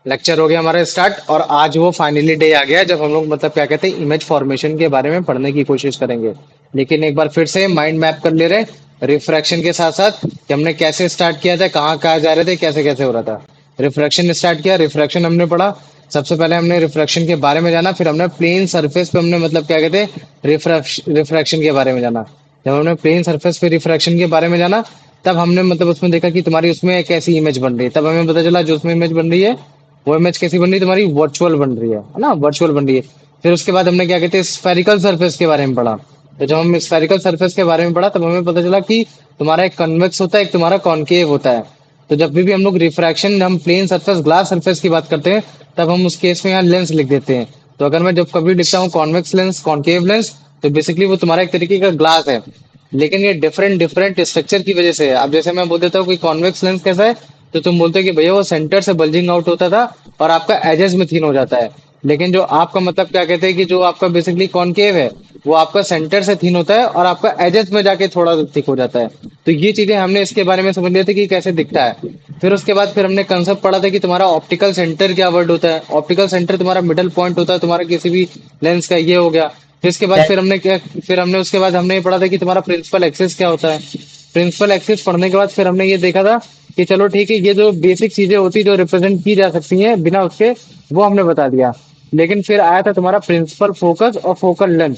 Lecture हो गया हमारा स्टार्ट। और आज वो फाइनली डे आ गया जब हम लोग मतलब क्या कहते हैं इमेज फॉर्मेशन के बारे में पढ़ने की कोशिश करेंगे। लेकिन एक बार फिर से माइंड मैप कर ले रहे रिफ्रैक्शन के साथ साथ कि हमने कैसे स्टार्ट किया था, कहाँ कहाँ जा रहे थे, कैसे कैसे हो रहा था। रिफ्रैक्शन स्टार्ट किया, रिफ्रैक्शन हमने पढ़ा। सबसे पहले हमने रिफ्रैक्शन के बारे में जाना, फिर हमने प्लेन सरफेस पे हमने मतलब क्या कहते हैं रिफ्रैक्शन के बारे में जाना। जब हमने प्लेन सरफेस पे रिफ्रैक्शन के बारे में जाना, तब हमने मतलब उसमें देखा कि तुम्हारी उसमें एक ऐसी इमेज बन रही है। तब हमें पता चला जो उसमें इमेज बन रही है वो इमेज कैसी बन रही है, तुम्हारी वर्चुअल बन रही है ना, वर्चुअल बन रही है। फिर उसके बाद हमने क्या कहते हैं स्फेरिकल सरफेस के बारे में पढ़ा। तो जब हम स्फेरिकल सरफेस के बारे में पढ़ा तब हमें पता चला कि तुम्हारा एक कन्वेक्स होता है, एक तुम्हारा कॉनकेव होता है। तो जब भी हम लोग रिफ्रैक्शन, हम प्लेन सरफेस ग्लास सरफेस की बात करते हैं, तब हम उस केस में यहाँ लेंस लिख देते हैं। तो अगर मैं जब कभी लिखता हूँ कॉन्वेक्स लेंस, कॉनकेव लेंस, तो बेसिकली वो तुम्हारा एक तरीके का ग्लास है। लेकिन ये डिफरेंट डिफरेंट स्ट्रक्चर की वजह से है। अब जैसे मैं बोल देता हूँ कि कॉन्वेक्स लेंस कैसा है, तो तुम बोलते हो कि भैया वो सेंटर से बल्जिंग आउट होता था और आपका एजेस में थिन हो जाता है। लेकिन जो आपका मतलब क्या कहते हैं कि जो आपका बेसिकली कॉनकेव है, वो आपका सेंटर से थिन होता है और आपका एजेस में जाके थोड़ा थिक हो जाता है। तो ये चीजें हमने इसके बारे में समझ लिए थे कि कैसे दिखता है। फिर उसके बाद फिर हमने कंसेप्ट पढ़ा था कि तुम्हारा ऑप्टिकल सेंटर क्या वर्ड होता है। ऑप्टिकल सेंटर तुम्हारा मिडल पॉइंट होता है तुम्हारा किसी भी लेंस का, ये हो गया। फिर इसके बाद फिर हमने उसके बाद हमने ये पढ़ा था कि तुम्हारा प्रिंसिपल एक्सिस क्या होता है। प्रिंसिपल एक्सिस पढ़ने के बाद फिर हमने ये देखा था कि चलो ठीक है, ये जो बेसिक चीजें होती जो रिप्रेजेंट की जा सकती हैं बिना उसके, वो हमने बता दिया। लेकिन फिर आया था तुम्हारा प्रिंसिपल फोकस और फोकल लेंथ,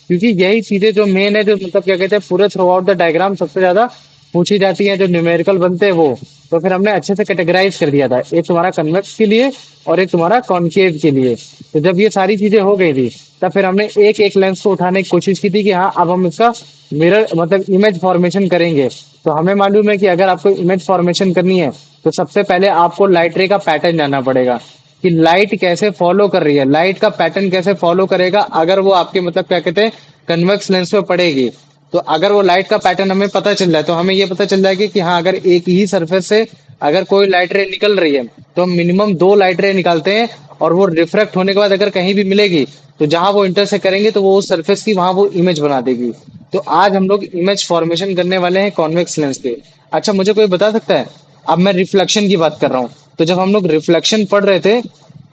क्योंकि यही चीजें जो मेन है, जो मतलब क्या कहते हैं पूरे थ्रू आउट द डायग्राम सबसे ज्यादा पूछी जाती है, जो न्यूमेरिकल बनते हैं वो। तो फिर हमने अच्छे से कैटेगराइज कर दिया था, एक तुम्हारा कन्वेक्स के लिए और एक तुम्हारा कॉनकेव के लिए। तो जब ये सारी चीजें हो गई थी, तब फिर हमने एक एक लेंस को उठाने की कोशिश की थी कि हाँ अब हम इसका मिरर मतलब इमेज फॉर्मेशन करेंगे। तो हमें मालूम है कि अगर आपको इमेज फॉर्मेशन करनी है तो सबसे पहले आपको लाइट रे का पैटर्न जानना पड़ेगा कि लाइट कैसे फॉलो कर रही है, लाइट का पैटर्न कैसे फॉलो करेगा। अगर वो आपके मतलब क्या कहते हैं कन्वेक्स लेंस पे पड़ेगी, तो अगर वो लाइट का पैटर्न हमें पता चल जाए तो हमें ये पता चल जाएगा कि हाँ अगर एक ही सरफेस से अगर कोई लाइट रे निकल रही है तो हम मिनिमम दो लाइट रे निकालते हैं। और वो रिफ्रेक्ट होने के बाद अगर कहीं भी मिलेगी तो जहां वो इंटरसेक्ट करेंगे तो वो उस सरफेस की वहां वो इमेज बना देगी। तो आज हम लोग इमेज फॉर्मेशन करने वाले हैं कॉन्वेक्स लेंस के। अच्छा मुझे कोई बता सकता है, अब मैं रिफ्लेक्शन की बात कर रहा हूँ। तो जब हम लोग रिफ्लेक्शन पढ़ रहे थे,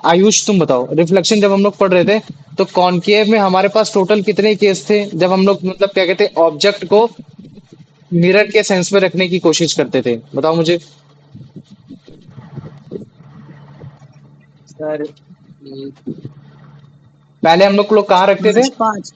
आयुष तुम बताओ, रिफ्लेक्शन जब हम लोग पढ़ रहे थे तो कॉनकेव में हमारे पास टोटल कितने केस थे जब हम लोग मतलब क्या कहते हैं ऑब्जेक्ट को मिरर के सेंस में रखने की कोशिश करते थे, बताओ मुझे। सर पहले हम लोग कहाँ रखते थे? पांच पांच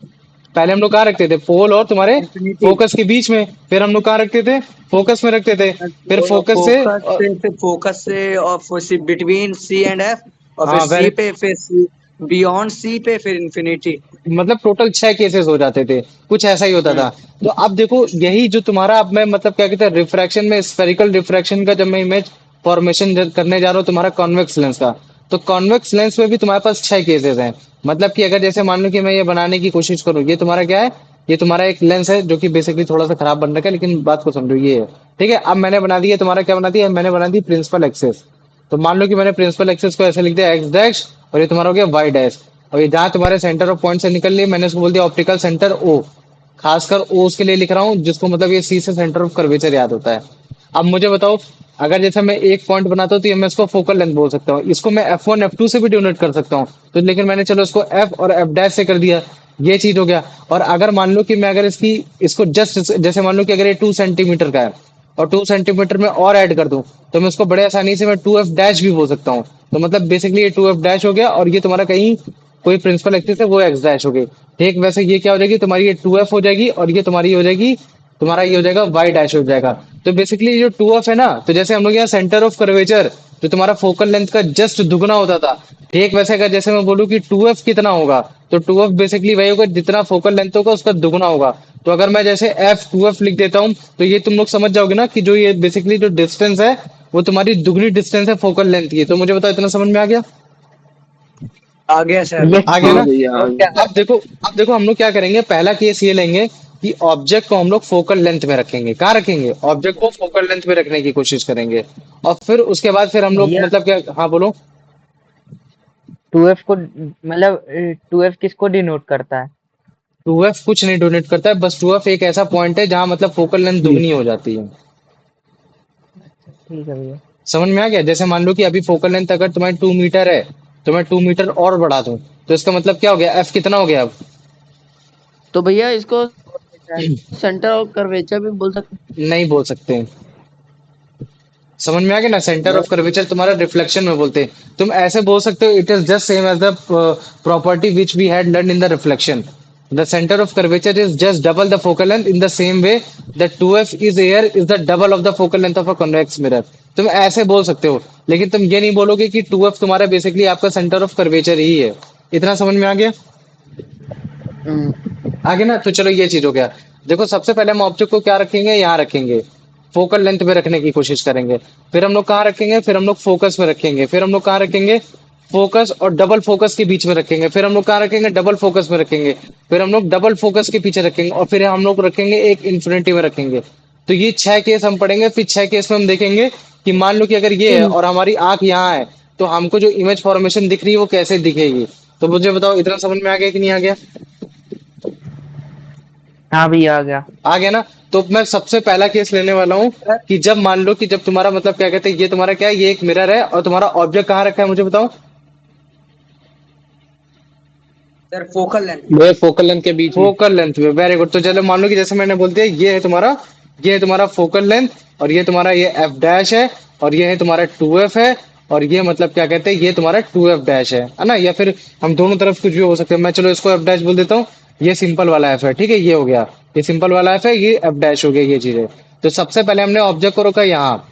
पहले हम लोग कहाँ रखते थे? पोल और तुम्हारे इन्फिनिटी। फोकस के बीच में। फिर हम लोग कहाँ रखते थे? फोकस में रखते थे। फिर फोकस से फोकस पे, फिर फोकस से और फिर बिटवीन सी एंड एफ, और फिर हाँ सी वेरी, पे, फिर सी बियॉन्ड सी पे, फिर इन्फिनिटी। मतलब टोटल 6 केसेस हो जाते थे, कुछ ऐसा ही होता था। हम्म। तो अब देखो यही जो तुम्हारा, अब मैं मतलब क्या कहते हैं रिफ्रैक्शन में स्फेरिकल रिफ्रैक्शन का जब मैं इमेज फॉर्मेशन करने जा रहा हूँ तुम्हारा कॉन्वेक्स लेंस का, तो कॉन्वेक्स लेंस में भी तुम्हारे पास 6 केसेस हैं। मतलब कि अगर जैसे मान लो कि मैं ये बनाने की कोशिश करूँ, ये तुम्हारा क्या है, ये तुम्हारा एक लेंस है जो कि बेसिकली थोड़ा सा खराब बन रखा है, लेकिन बात को समझो ये है। ठीक है, अब मैंने बना दिया, तुम्हारा क्या बना दिया, मैंने बना दी प्रिंसिपल एक्सेस। तो मान लो कि मैंने प्रिंसिपल एक्सेस को ऐसे लिख दिया एक्स डैश, और ये तुम्हारा हो गया वाई डैश। और ये जहां तुम्हारे सेंटर ऑफ पॉइंट से निकल रही है मैंने उसको बोल दिया ऑप्टिकल सेंटर ओ। खासकर ओ उसके लिए लिख रहा हूँ जिसको मतलब ये सी से सेंटर ऑफ कर्वेचर याद होता है। अब मुझे बताओ, अगर जैसे मैं एक पॉइंट बनाता हूँ तो ये मैं इसको फोकल लेंथ बोल सकता हूँ, इसको मैं F1 F2 से भी डिनोट कर सकता हूँ। तो लेकिन मैंने चलो इसको एफ और एफ डैश से कर दिया, ये चीज हो गया। और अगर मान लो कि मैं अगर इसकी इसको जस्ट जैसे मान लो कि अगर ये 2 सेंटीमीटर का है और 2 सेंटीमीटर में और ऐड कर दूं, तो मैं उसको बड़े आसानी से मैं 2F डैश भी बोल सकता हूँ। तो मतलब बेसिकली ये 2F डैश हो गया, और ये तुम्हारा कहीं कोई प्रिंसिपल एक्सिस है वो एक्स डैश हो गई। ठीक वैसे ये क्या हो जाएगी तुम्हारी, ये 2F हो जाएगी, और ये तुम्हारी हो जाएगी, तुम्हारा ये हो जाएगा वाई डैश हो जाएगा। तो बेसिकली जो 2F है ना, तो जैसे हम लोग यहाँ सेंटर ऑफ कर्वेचर जो तुम्हारा फोकल लेंथ का जस्ट दुगना होता था, ठीक वैसे अगर जैसे मैं बोलूँ कि 2F कितना होगा, तो 2F बेसिकली वही होगा जितना फोकल लेंथ होगा उसका दुगना होगा। तो अगर मैं जैसे एफ 2F लिख देता हूँ, तो ये तुम लोग समझ जाओगे ना कि जो ये बेसिकली जो डिस्टेंस है वो तुम्हारी दुगनी डिस्टेंस है फोकल लेंथ की। तो मुझे बताओ इतना समझ में आ गया? आ गया सर। आ गया हाँ ना? भैया आ और गया। क्या अब सर? देखो, अब देखो हम लोग क्या करेंगे, पहला केस ये लेंगे कि ऑब्जेक्ट को हम लोग फोकल लेंथ में रखेंगे। कहाँ रखेंगे? ऑब्जेक्ट को फोकल लेंथ में रखने की कोशिश करेंगे। और फिर उसके बाद फिर हम लोग भैया मतलब क्या, हाँ बोलो। 2F को मतलब 2F किसको डिनोट करता है? 2F कुछ नहीं डोनेट करता है, बस 2F एक ऐसा पॉइंट है जहां मतलब फोकल लेंथ दुगनी हो जाती है। अच्छा ठीक है भैया। समझ में आ गया? जैसे मान लो कि अभी फोकल लेंथ अगर तुम्हारी 2 मीटर है, तो मैं 2 मीटर और बढ़ा दूं, तो इसका मतलब क्या हो गया? एफ कितना हो गया अब? तो भैया इसको सेंटर ऑफ कर्वेचर भी बोल सकते नहीं बोल सकते। समझ में आ गया ना? सेंटर हैं। ऑफ कर्वेचर तुम्हारा रिफ्लेक्शन में बोलते हैं। तुम ऐसे बोल सकते हो, it is just same as the property which we had learn in the reflection. The centre of curvature is just double the focal length, in the same way the 2f is air is the double of the focal length of a convex mirror. तुम ऐसे बोल सकते हो, लेकिन तुम ये नहीं बोलोगे कि 2f तुम्हारा बेसिकली आपका सेंटर ऑफ कर्वेचर ही है। इतना समझ में आ गया? आगे ना, तो चलो ये चीज हो गया। देखो, सबसे पहले हम ऑब्जेक्ट को क्या रखेंगे? यहाँ रखेंगे, फोकल लेंथ पे रखने की कोशिश करेंगे। फिर हम लोग कहाँ रखेंगे? फिर हम लोग फोकस में रखेंगे। फिर हम लोग कहाँ रखेंगे? फोकस और डबल फोकस के बीच में रखेंगे। फिर हम लोग कहाँ रखेंगे? डबल फोकस में रखेंगे। फिर हम लोग डबल फोकस के पीछे रखेंगे, और फिर हम लोग रखेंगे एक इन्फिनिटी में रखेंगे। तो ये 6 केस हम पढ़ेंगे। फिर 6 केस में हम देखेंगे कि मान लो कि अगर ये है और हमारी आंख यहाँ है, तो हमको जो इमेज फॉर्मेशन दिख रही है वो कैसे दिखेगी। तो मुझे बताओ, इतना समझ में आ गया कि नहीं आ गया? हाँ भैया आ गया। आ गया ना? तो मैं सबसे पहला केस लेने वाला हूँ सर कि जब मान लो कि जब तुम्हारा मतलब क्या कहते हैं, ये तुम्हारा क्या है? ये एक मिरर है, और तुम्हारा ऑब्जेक्ट कहाँ रखा है मुझे बताओ? Sir focal length. वो फोकल लेंथ के बीच में। फोकल लेंथ में। Very good. तो चलो मान लो कि जैसे मैंने बोल दिया, ये है तुम्हारा फोकल लेंथ, और ये तुम्हारा ये एफ डैश है, और ये है तुम्हारा 2f है, और ये मतलब क्या कहते हैं, ये तुम्हारा 2f डैश है ना? या फिर हम दोनों तरफ कुछ भी हो सकते हैं। मैं चलो इसको एफ डैश बोल देता हूँ। ये सिंपल वाला एफ है, ठीक है? ये हो गया, ये सिंपल वाला एफ है, ये एफ डैश हो गया, ये चीज है। तो सबसे पहले हमने ऑब्जेक्ट को रोका यहाँ।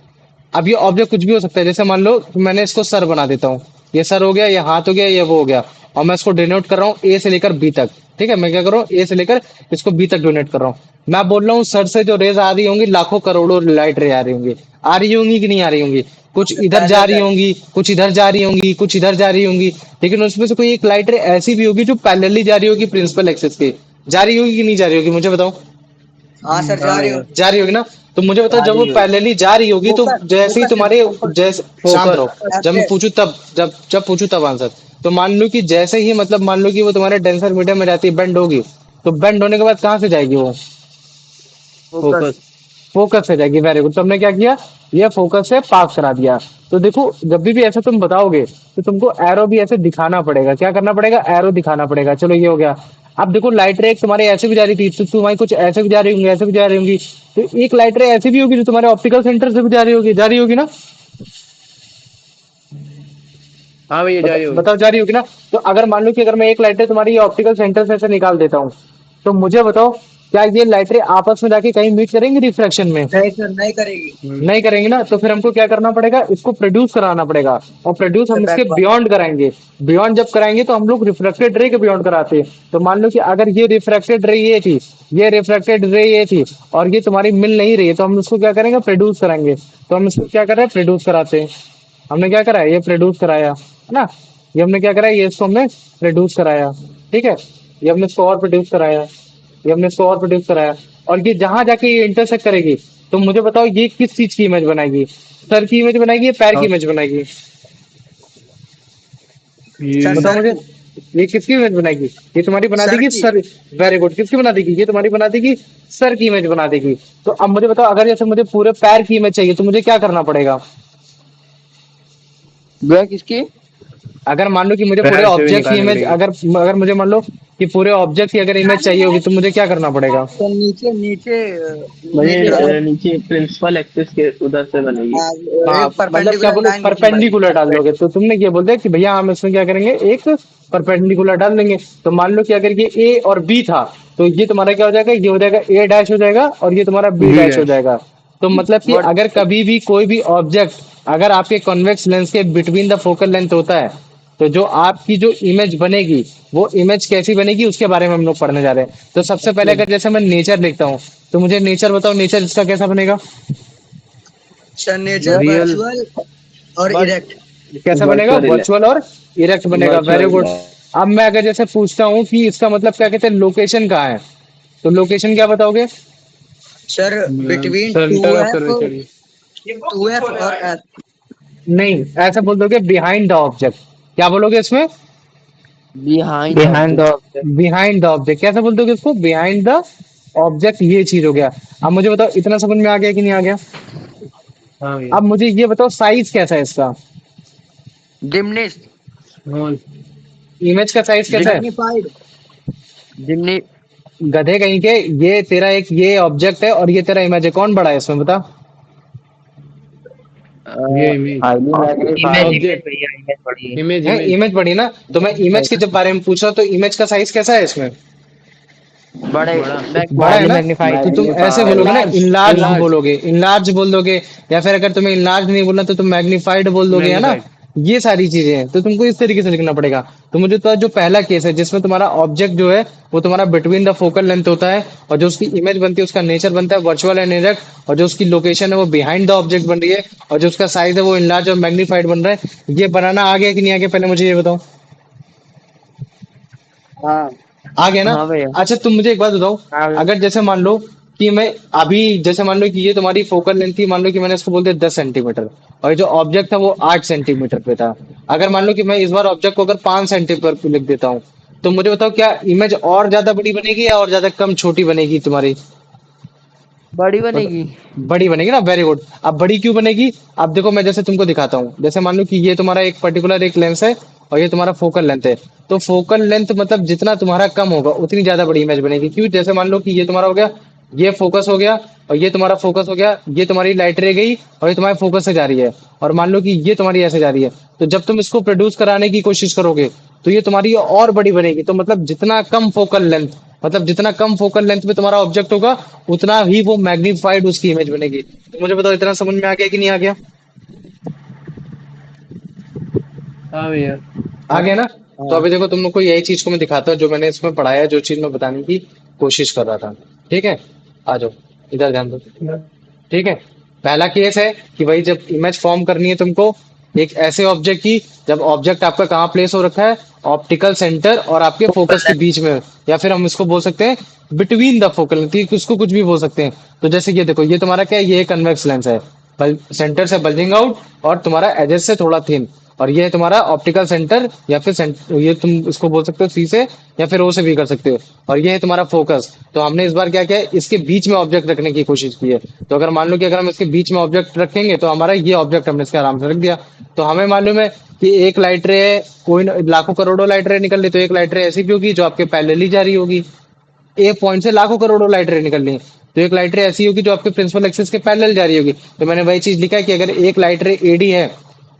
अब ये ऑब्जेक्ट कुछ भी हो सकता है। जैसे मान लो मैंने इसको सर बना देता हूँ, ये सर हो गया, ये हाथ हो गया, ये वो हो गया, और मैं इसको डिनोट कर रहा हूँ ए से लेकर बी तक। ठीक है? मैं क्या कर रहा हूँ? ए से लेकर इसको बी तक डोनेट कर रहा हूँ। मैं बोल रहा हूँ सर से जो रेज आ रही होंगी, लाखों करोड़ों लाइट रे आ रही होंगी कि नहीं आ रही होंगी? कुछ इधर जा रही होंगी, कुछ इधर जा रही होंगी, कुछ इधर जा रही होंगी। लेकिन उसमें से कोई एक लाइट रे ऐसी भी होगी जो पैरेलली जा रही होगी प्रिंसिपल एक्सिस के। जा रही होगी कि नहीं जा रही होगी? मुझे बताओ। हाँ सर जा रही हो। जा रही होगी ना? तो मुझे बताओ, जा जब वो रही हो। पैरेलली जा रही होगी, तो फोकस जैसे ही फोकस है तुम्हारे, फोकस। जैसे शांत फोकस। रहो, जब मैं पूछूं तब, जब जब पूछूं तब आंसर। तो मान लो कि जैसे ही मतलब मान लो कि वो तुम्हारे डेंसर मीडियम में जाती है, बेंड होगी, तो बेंड होने के बाद कहाँ से जाएगी वो? फोकस। फोकस। फोकस से जाएगी। Very good. तो हमने क्या किया? ये फोकस से पास करा दिया। तो देखो, जब भी ऐसे तुम बताओगे, तो तुमको एरो भी ऐसे दिखाना पड़ेगा। क्या करना पड़ेगा? एरो दिखाना पड़ेगा। चलो ये हो गया। अब देखो, लाइट रे एक तुम्हारे ऐसे भी जा रही थी, तो तुम्हारी कुछ ऐसे भी जा रही होंगी, ऐसे भी जा रही होंगी। तो एक लाइट रे ऐसी भी होगी जो तुम्हारे ऑप्टिकल सेंटर से भी जा रही होगी ना? हाँ भैया जा रही होगी। बताओ, जा रही होगी ना? तो अगर मान लो कि अगर मैं एक लाइट रे तुम्हारी ऑप्टिकल सेंटर से ऐसे निकाल देता हूँ, तो मुझे बताओ, क्या ये लाइट रे आपस में जाके कहीं मीट करेंगे रिफ्रैक्शन में? नहीं सर नहीं करेगी। नहीं करेंगे ना? तो फिर हमको क्या करना पड़ेगा? इसको प्रोड्यूस कराना पड़ेगा, और प्रोड्यूस सर हम इसके बैकवर्ड। बियॉन्ड कराएंगे। बियॉन्ड जब कराएंगे तो हम लोग रिफ्रैक्टेड रे के बियॉन्ड कराते हैं। तो मान लो कि अगर ये रिफ्रैक्टेड रे ये थी, ये रिफ्रैक्टेड रे ये थी, और ये तुम्हारी मिल नहीं रही है, तो हम उसको क्या करेंगे? प्रोड्यूस कराएंगे। तो हम इसको क्या कर रहे हैं? प्रोड्यूस कराते हैं। हमने क्या करा है? ये प्रोड्यूस कराया है ना? ये हमने क्या करा है? ये इसको हमने प्रोड्यूस कराया। ठीक है? ये हमने इसको और प्रोड्यूस कराया, ये हमने इसको और प्रोड्यूस कराया, और ये जहां जाके ये इंटरसेक्ट करेगी, तो मुझे बताओ, ये किस चीज की इमेज बनाएगी? सर की इमेज बनाएगी या पैर की हाँ, इमेज बनाएगी? सर ये बताओ सर मुझे। की। ये किसकी इमेज बनाएगी? ये तुम्हारी बना सर देगी की। सर। Very good. किसकी बना देगी? ये तुम्हारी बना देगी सर की इमेज बना देगी। तो अब मुझे बताओ, अगर जैसे मुझे पूरे पैर की इमेज चाहिए, तो मुझे क्या करना पड़ेगा? वह किसकी? अगर मान लो कि मुझे पूरे पैर से भी ऑब्जेक्ट की निकालनी इमेज, पड़ेगी। अगर अगर मुझे मान लो कि पूरे ऑब्जेक्ट की अगर इमेज चाहिए होगी, तो मुझे क्या करना पड़ेगा? तो नीचे नीचे नीचे मुझे नीचे प्रिंसिपल एक्सिस के उधर से बनेगी। हाँ, एक मतलब क्या परपेंडिकुलर बोलो, लाइन नीचे बनेगी। परपेंडिकुलर डाल दोगे। तो तुमने क्या बोल दिया कि भैया हम इसमें क्या करेंगे? एक परपेंडिकुलर डाल देंगे। तो मान लो कि अगर ये ए और बी था, तो ये तुम्हारा क्या हो जाएगा? ये हो जाएगा ए डैश हो जाएगा, और ये तुम्हारा बी बी डैश हो डैश। जाएगा। तो मतलब कि व्हाट? अगर कभी भी कोई भी ऑब्जेक्ट अगर आपके कॉन्वेक्स लेंस के बिटवीन द फोकल लेंथ होता है, तो जो आपकी जो इमेज बनेगी, वो इमेज कैसी बनेगी उसके बारे में हम लोग पढ़ने जा रहे हैं। तो सबसे पहले अगर जैसे मैं नेचर लिखता हूँ, तो मुझे नेचर बताओ, नेचर इसका कैसा बनेगा? Sir nature real. वर्चुअल और बस इरेक्ट। कैसा बनेगा? वर्चुअल वर्चुअल और इरेक्ट बनेगा। Very virtual. गुड। अब मैं अगर जैसे पूछता हूँ कि इसका मतलब क्या कहते हैं, लोकेशन कहाँ है, तो लोकेशन क्या बताओगे? Sir between centre two of F curvature. Two F और एफ। नहीं, ऐसा बोल दोगे बिहाइंड द ऑब्जेक्ट। क्या बोलोगे इसमें? Behind the object. Behind the object. कैसे बोल दोगे इसको? Behind the object. ये चीज हो गया। अब मुझे बताओ, इतना समझ में आ गया कि नहीं आ गया? हाँ भैया अब मुझे ये बताओ साइज कैसा है इसका, डिमनिश, स्मॉल। इमेज का साइज कैसा है? डिग्निफाइड, डिमनी, गधे कहीं के, ये तेरा एक ये ऑब्जेक्ट है और ये तेरा इमेज है, कौन बड़ा है इसमें बता? ये image highly magnified. Image, image object, भैया, इमेज बड़ी इमेज है इमेज इमेज बड़ी ना, तो मैं इमेज के जब बारे में पूछ रहा हूँ तो इमेज का साइज कैसा है इसमें? बड़े, बड़ा। बड़ा है हाईली ना? मैग्नीफाइड। तो तुम ऐसे मैग्नीफाइड, बोलोगे ना, इनलार्ज इनलार्ज इनलार्ज बोलोगे, इनलार्ज बोल दोगे, या फिर अगर तुम्हें इनलार्ज नहीं बोलना तो तुम मैग्नीफाइड बोल दोगे, है ना? मैग्नीफाइड। ये सारी चीजें हैं, तो तुमको इस तरीके से लिखना पड़ेगा। तो मुझे तो जो पहला केस है जिसमें तुम्हारा ऑब्जेक्ट जो है वो तुम्हारा बिटवीन द फोकल लेंथ होता है, और जो उसकी इमेज बनती है उसका नेचर बनता है वर्चुअल एंड इनडायरेक्ट, और जो उसकी लोकेशन है वो बिहाइंड द ऑब्जेक्ट बन रही है, और जो उसका साइज है वो इनलार्ज और मैग्नीफाइड बन रहा है। ये बनाना आ गया कि नहीं आ गया, पहले मुझे ये बताओ। हाँ आ गया ना? हाँ भैया, अच्छा तुम मुझे एक बात बताओ, हाँ भैया। अगर जैसे मान लो कि मैं अभी, जैसे मान लो कि ये तुम्हारी फोकल लेंथ थी, मान लो कि मैंने इसको बोल दिया 10 सेंटीमीटर, और ये जो ऑब्जेक्ट था वो 8 सेंटीमीटर पे था। अगर मान लो कि मैं इस बार ऑब्जेक्ट को अगर 5 सेंटीमीटर पे लिख देता हूँ, तो मुझे बताओ क्या इमेज और ज्यादा बड़ी बनेगी या और ज्यादा कम छोटी बनेगी तुम्हारी? बड़ी मतलब बनेगी। बड़ी बनेगी ना, वेरी गुड। अब बड़ी क्यों बनेगी? अब देखो मैं जैसे तुमको दिखाता हूँ, जैसे मान लो कि ये तुम्हारा एक पर्टिकुलर एक लेंस है और ये तुम्हारा फोकल लेंथ है, तो फोकल लेंथ मतलब जितना तुम्हारा कम होगा उतनी ज्यादा बड़ी इमेज बनेगी। क्यों? जैसे मान लो कि ये तुम्हारा हो गया, ये फोकस हो गया, और ये तुम्हारा फोकस हो गया, ये तुम्हारी लाइट रह गई और ये तुम्हारे फोकस से जा रही है, और मान लो कि ये तुम्हारी ऐसे जा रही है, तो जब तुम इसको प्रोड्यूस कराने की कोशिश करोगे तो ये तुम्हारी और बड़ी बनेगी। तो मतलब जितना कम फोकल लेंथ, मतलब जितना कम फोकल लेंथ में तुम्हारा ऑब्जेक्ट होगा उतना ही वो मैग्नीफाइड उसकी इमेज बनेगी। तो मुझे बताओ इतना समझ में आ गया कि नहीं आ गया? हाँ भैया आ गया ना? तो हाँ अभी देखो तुम लोग को यही चीज को मैं दिखाता हूँ जो मैंने इसमें पढ़ाया, जो चीज मैं बताने की कोशिश कर रहा था। ठीक है, आ जाओ, इधर ध्यान दो। ठीक है, पहला केस है कि भाई जब इमेज फॉर्म करनी है तुमको एक ऐसे ऑब्जेक्ट की, जब ऑब्जेक्ट आपका कहाँ प्लेस हो रखा है, ऑप्टिकल सेंटर और आपके फोकस के बीच में, या फिर हम इसको बोल सकते हैं बिटवीन द फोकल, उसको कुछ भी बोल सकते हैं। तो जैसे ये देखो, ये तुम्हारा क्या है, ये कन्वेक्स लेंस है, सेंटर से बल्जिंग आउट और तुम्हारा एजेस से थोड़ा थिन, और ये है तुम्हारा ऑप्टिकल सेंटर, या फिर ये तुम इसको बोल सकते हो सी से या फिर ओ से भी कर सकते हो, और ये है तुम्हारा फोकस। तो हमने इस बार क्या किया है, इसके बीच में ऑब्जेक्ट रखने की कोशिश की है। तो अगर मान लो कि अगर हम इसके बीच में ऑब्जेक्ट रखेंगे तो हमारा ये ऑब्जेक्ट हमने इसके आराम से रख दिया। तो हमें मालूम है कि एक लाइट रे है, कोई लाखों करोड़ों लाइट रे निकल रही, तो एक लाइट रे ऐसी भी होगी जो आपके पैरेलली जा रही होगी। ए पॉइंट से लाखों करोड़ों लाइट रे निकल रही है, तो एक लाइट रे ऐसी होगी जो आपके प्रिंसिपल एक्सिस के पैरेलल जा रही होगी। तो मैंने वही चीज लिखा है कि अगर एक लाइट रे एडी है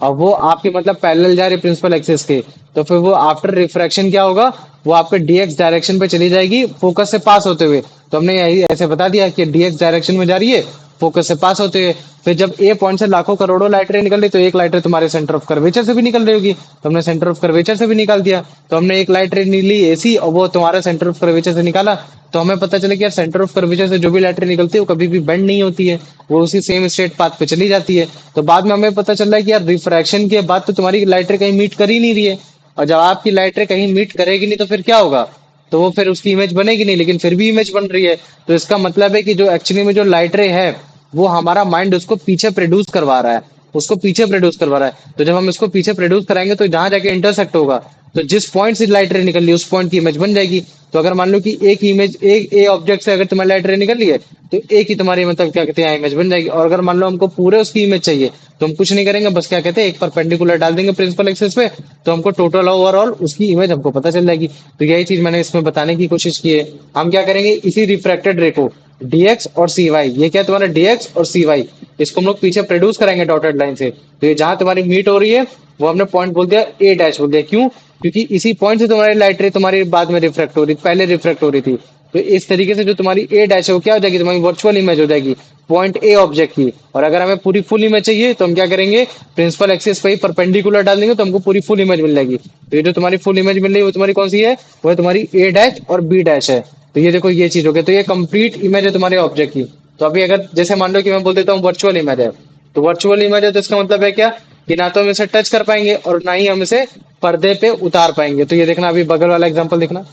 और वो आपके मतलब पैरेलल जा रही है प्रिंसिपल एक्सिस के, तो फिर वो आफ्टर रिफ्रैक्शन क्या होगा, वो आपके डीएक्स डायरेक्शन पे चली जाएगी फोकस से पास होते हुए। तो हमने यही ऐसे बता दिया कि डीएक्स डायरेक्शन में जा रही है फोकस से पास होते हुए। फिर जब ए पॉइंट से लाखों करोड़ों लाइट रे निकल रही, तो एक लाइट रे तुम्हारे सेंटर ऑफ कर्वेचर से भी निकल रही होगी, तो हमने सेंटर ऑफ कर्वेचर से भी निकाल दिया। तो हमने एक लाइट रे ली एसी और वो तुम्हारा सेंटर ऑफ कर्वेचर से निकाला, तो हमें पता चला कि यार सेंटर ऑफ कर्वेचर से जो भी लाइट रे निकलती है वो कभी भी बेंड नहीं होती है, वो उसी सेम स्ट्रेट पाथ पे चली जाती है। तो बाद में हमें पता चल रहा है कि यार रिफ्रैक्शन के बाद तो तुम्हारी लाइट रे कहीं मीट कर ही नहीं रही है, और जब आपकी लाइट रे कहीं मीट करेगी नहीं तो फिर क्या होगा, तो वो फिर उसकी इमेज बनेगी नहीं, लेकिन फिर भी इमेज बन रही है। तो इसका मतलब है कि जो एक्चुअली में जो लाइट रे है वो हमारा माइंड उसको पीछे प्रोड्यूस करवा रहा है, उसको पीछे प्रोड्यूस करवा रहा है। तो जब हम इसको पीछे प्रोड्यूस कराएंगे तो जहां जाके इंटरसेक्ट होगा, तो जिस पॉइंट से लाइट रे निकल रही है उस पॉइंट की इमेज बन जाएगी। तो अगर मान लो कि एक इमेज एक ए ऑब्जेक्ट से अगर तुम्हारी लाइट रे निकल रही है तो एक ही तुम्हारी मतलब क्या कहते हैं इमेज बन जाएगी। और अगर मान लो हमको पूरे उसकी इमेज चाहिए तो हम कुछ नहीं करेंगे, बस क्या कहते हैं एक परपेंडिकुलर डाल देंगे प्रिंसिपल एक्सिस पे, तो हमको टोटल ओवरऑल उसकी इमेज हमको पता चल जाएगी। तो यही चीज मैंने इसमें बताने की कोशिश की है। हम क्या करेंगे, इसी रिफ्रैक्टेड रे को डीएक्स और सी वाई, ये क्या तुम्हारा डीएक्स और सी वाई, इसको हम लोग पीछे प्रोड्यूस कराएंगे डॉटेड लाइन से। तो ये जहां तुम्हारी मीट हो रही है वो हमने पॉइंट बोल दिया ए डैश बोल दिया। क्यों? क्योंकि इसी पॉइंट से तुम्हारी लाइट रे तुम्हारी बाद में रिफ्रैक्ट हो रही, पहले रिफ्रैक्ट हो रही थी। तो इस तरीके से जो तुम्हारी ए डैश है वो क्या हो जाएगी, तुम्हारी वर्चुअल इमेज हो जाएगी पॉइंट ए ऑब्जेक्ट की। और अगर हमें पूरी फुल इमेज चाहिए तो हम क्या करेंगे, प्रिंसिपल एक्सिस पे ही परपेंडिकुलर डाल देंगे तो हमको पूरी फुल इमेज मिल जाएगी। तो ये जो तुम्हारी फुल इमेज मिल रही है वो तुम्हारी कौन सी है, वो है तुम्हारी ए डैश और बी डैश है। तो ये देखो ये चीज हो गई, तो ये कंप्लीट इमेज है तुम्हारे ऑब्जेक्ट की। तो अभी अगर जैसे मान लो कि मैं बोल देता हूँ वर्चुअल इमेज है, तो वर्चुअल इमेज है तो इसका मतलब है क्या कि ना तो हम इसे टच कर पाएंगे और ना ही हम इसे पर्दे पे उतार पाएंगे। तो ये देखना, अभी बगल वाला एग्जांपल देखना,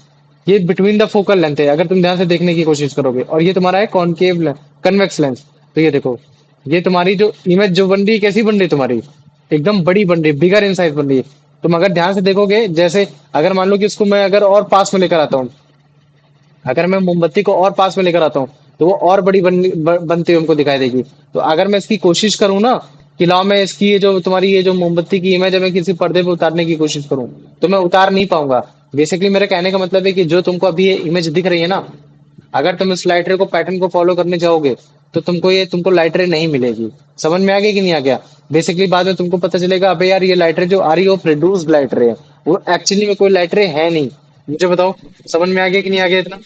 ये बिटवीन द फोकल लेंथ है अगर तुम ध्यान से देखने की कोशिश करोगे, और ये तुम्हारा है कॉनकेव कन्वेक्स लेंस। तो ये देखो, ये तुम्हारी जो इमेज जो बन रही है कैसी बन रही है तुम्हारी, एकदम बड़ी बन रही है, बिगर इन साइज बन रही है। तुम अगर ध्यान से देखोगे, जैसे अगर मान लो कि इसको मैं अगर और पास में लेकर आता हूँ, अगर मैं मोमबत्ती को और पास में लेकर आता हूँ तो वो और बड़ी बनती हुई हमको दिखाई देगी। तो अगर मैं इसकी कोशिश करूँ ना कि लाओ मैं इसकी ये जो तुम्हारी ये जो मोमबत्ती की इमेज है मैं किसी पर्दे पे उतारने की कोशिश करूँ, तो मैं उतार नहीं पाऊंगा। बेसिकली मेरे कहने का मतलब है कि जो तुमको अभी ये इमेज दिख रही है ना, अगर तुम इस लाइट रे को पैटर्न को फॉलो करने जाओगे तो तुमको लाइट रे नहीं मिलेगी। समझ में आ गया कि नहीं आ गया? बेसिकली बाद में तुमको पता चलेगा अबे यार ये लाइट रे जो आ रही है वो प्रोड्यूस्ड लाइट रे है, वो एक्चुअली में कोई लाइट रे है नहीं। मुझे बताओ समझ में आ गया कि नहीं आ गया इतना?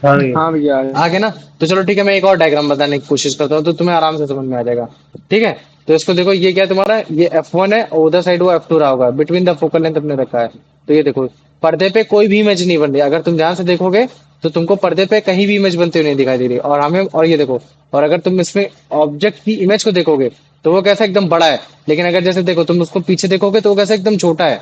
हाँ भैया। हाँ भैया आ गया। आ गया ना? तो चलो ठीक है, मैं एक और डायग्राम बताने की कोशिश करता हूँ तो तुम्हें आराम से समझ में आ जाएगा। ठीक है, तो इसको देखो, ये क्या है तुम्हारा, ये F1 है और उधर साइड वो F2 रहा होगा, बिटवीन द फोकल लेंथ अपने रखा है। तो ये देखो पर्दे पे कोई भी इमेज नहीं बन रही, अगर तुम ध्यान से देखोगे तो तुमको पर्दे पे कहीं भी इमेज बनती हुई नहीं दिखाई दे रही। और हमें, और ये देखो, और अगर तुम इसमें ऑब्जेक्ट की इमेज को देखोगे तो वो कैसा एकदम बड़ा है, लेकिन अगर जैसे देखो तुम उसको पीछे देखोगे तो वो कैसा एकदम छोटा है।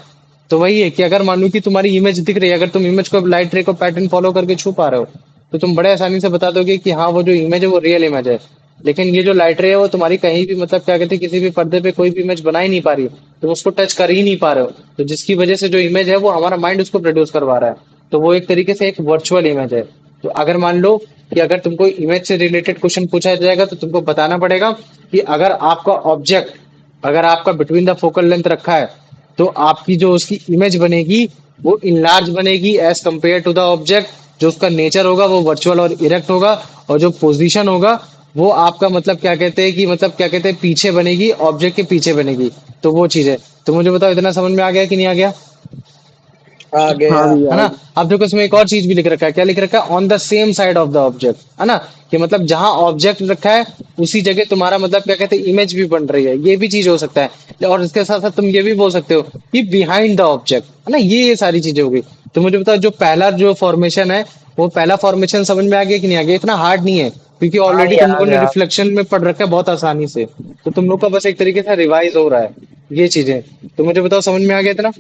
तो वही है कि अगर मान लो कि तुम्हारी इमेज दिख रही है, अगर तुम इमेज को लाइट रे को पैटर्न फॉलो करके छू पा रहे हो तो तुम बड़े आसानी से बता दोगे कि हाँ वो जो इमेज है वो रियल इमेज है। लेकिन ये जो लाइट रे है वो तुम्हारी कहीं भी, मतलब क्या कहते हैं, किसी भी पर्दे पे कोई भी इमेज बना ही नहीं पा रही, तुम उसको टच कर ही नहीं पा रहे हो, तो जिसकी वजह से जो इमेज है वो हमारा माइंड उसको प्रोड्यूस करवा रहा है। तो वो एक तरीके से एक वर्चुअल इमेज है। तो अगर मान लो कि अगर तुमको इमेज से रिलेटेड क्वेश्चन पूछा जाएगा तो तुमको बताना पड़ेगा कि अगर आपका ऑब्जेक्ट, अगर आपका बिटवीन द फोकल लेंथ रखा है तो आपकी जो उसकी इमेज बनेगी वो इनलार्ज बनेगी as compare to the object. जो उसका नेचर होगा वो वर्चुअल और इरेक्ट होगा, और जो पोजीशन होगा वो आपका, मतलब क्या कहते हैं कि, मतलब क्या कहते हैं, पीछे बनेगी, ऑब्जेक्ट के पीछे बनेगी। तो वो चीज है। तो मुझे बताओ इतना समझ में आ गया कि नहीं आ गया? हाँ भैया है आ ना? गया। अब देखो इसमें एक और चीज भी लिख रखा है, क्या लिख रखा है, on the same side of the object, है ना? कि मतलब जहां ऑब्जेक्ट रखा है उसी जगह तुम्हारा, मतलब क्या कहते हैं, इमेज भी बन रही है, ये भी चीज हो सकता है। और इसके साथ साथ तुम ये भी बोल सकते हो कि बिहाइंड द ऑब्जेक्ट, है ना? ये सारी चीजें होगी। तो मुझे बताओ जो पहला जो फॉर्मेशन है, वो पहला फॉर्मेशन समझ में आ गया कि नहीं आ गया? इतना हार्ड नहीं है क्योंकि हाँ ऑलरेडी भैया तुम आ लोगों ने गया। रिफ्लेक्शन में पढ़ रखा है बहुत आसानी से। तो तुम लोग का बस एक तरीके से रिवाइज हो रहा है ये चीजें। तो मुझे बताओ समझ में आ गया इतना?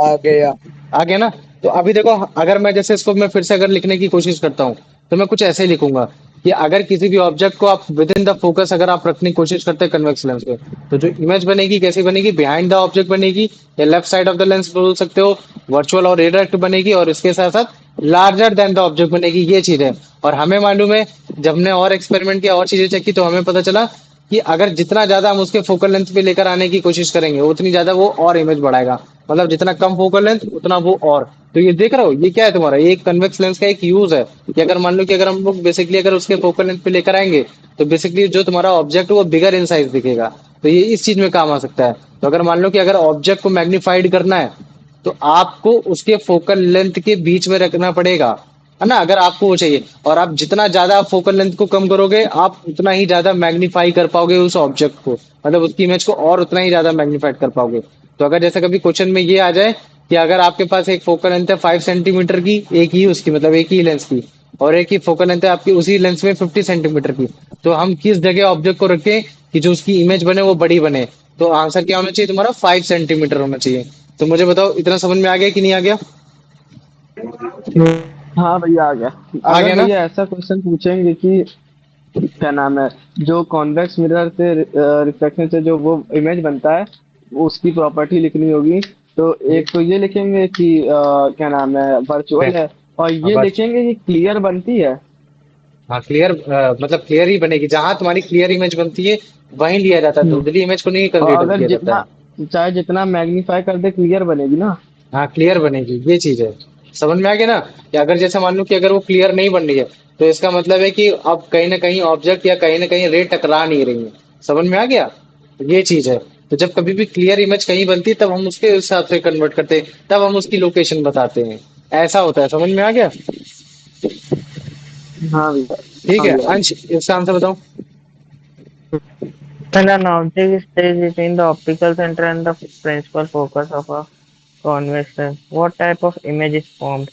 आ गया। आ गया ना? तो अभी देखो, अगर मैं जैसे इसको मैं फिर से अगर लिखने की कोशिश करता हूँ तो मैं कुछ ऐसे ही लिखूंगा कि अगर किसी भी ऑब्जेक्ट को आप विद इन द फोकस अगर आप रखने की कोशिश करते हैं कन्वेक्स लेंस पे, तो जो इमेज बनेगी कैसी बनेगी, बिहाइंड द ऑब्जेक्ट बनेगी, या left side of the lens बोल सकते हो, वर्चुअल और इरेक्ट बनेगी, और इसके साथ साथ लार्जर देन द ऑब्जेक्ट बनेगी। ये चीज है। और हमें मालूम है, जब हमने और एक्सपेरिमेंट किया और चीजें चेक की तो हमें पता चला कि अगर जितना ज्यादा हम उसके फोकल लेंथ पे लेकर आने की कोशिश करेंगे उतनी ज्यादा वो और इमेज बढ़ाएगा। मतलब जितना कम फोकल लेंथ उतना वो और। तो ये देख रहे हो, ये क्या है तुम्हारा, ये एक कन्वेक्स लेंस का एक यूज है कि अगर मान लो कि अगर हम लोग बेसिकली अगर उसके फोकल लेंथ पे लेकर आएंगे तो बेसिकली जो तुम्हारा ऑब्जेक्ट है वो बिगर इन साइज दिखेगा। तो ये इस चीज में काम आ सकता है। तो अगर मान लो कि अगर ऑब्जेक्ट को मैग्नीफाइड करना है तो आपको उसके फोकल लेंथ के बीच में रखना पड़ेगा, है ना? अगर आपको वो चाहिए, और आप जितना ज्यादा आप फोकल लेंथ को कम करोगे आप उतना ही ज्यादा मैग्नीफाई कर पाओगे उस ऑब्जेक्ट को, मतलब उसकी इमेज को और उतना ही ज्यादा मैग्नीफाइड कर पाओगे। तो अगर जैसे कभी क्वेश्चन में ये आ जाए कि अगर आपके पास एक फोकल लेंथ है 5 सेंटीमीटर की, एक ही उसकी, मतलब एक ही लेंस की, और एक ही फोकल लेंथ है आपकी उसी लेंस में 50 सेंटीमीटर की, तो हम किस जगह ऑब्जेक्ट को रखें कि जो उसकी इमेज बने वो बड़ी बने? तो आंसर क्या होना चाहिए तुम्हारा, 5 सेंटीमीटर होना चाहिए। तो मुझे बताओ इतना समझ में आ गया कि नहीं आ गया? हाँ भैया आ गया। आ अगर गया ना? भैया ऐसा क्वेश्चन पूछेंगे कि क्या नाम है, जो कॉन्वेक्स मिरर से रिफ्लेक्शन से जो वो इमेज बनता है वो उसकी प्रॉपर्टी लिखनी होगी। तो एक तो ये लिखेंगे कि क्या नाम है, वर्चुअल है। और ये बस लिखेंगे कि क्लियर बनती है। हाँ, क्लियर, मतलब क्लियर ही बनेगी, जहां तुम्हारी क्लियर इमेज बनती है वहीं लिया जाता है, हम्म। धुंधली इमेज को नहीं और कंसीडर अगर किया जाता है। जितना चाहे जितना मैग्नीफाई कर दे क्लियर बनेगी ना। हाँ, क्लियर बनेगी, ये चीज है। समझ में आ गया ना? कि अगर जैसे मान लो कि अगर वो क्लियर नहीं बन रही है तो इसका मतलब है कि अब कहीं ना कहीं ऑब्जेक्ट या कहीं ना कहीं रे टकरा नहीं रही है। समझ में आ गया? तो ये चीज है। तो जब कभी भी क्लियर इमेज कहीं बनती है तब हम उसके हिसाब से कन्वर्ट करते हैं, तब हम उसकी लोकेशन बताते हैं। ऐसा होता है, समझ में आ गया? हाँ भैया। ठीक हाँ है भैया। अंश, इसका आंसर बताओ। When an object stays between the optical center and the principal focus of a convex lens, what type of image is formed?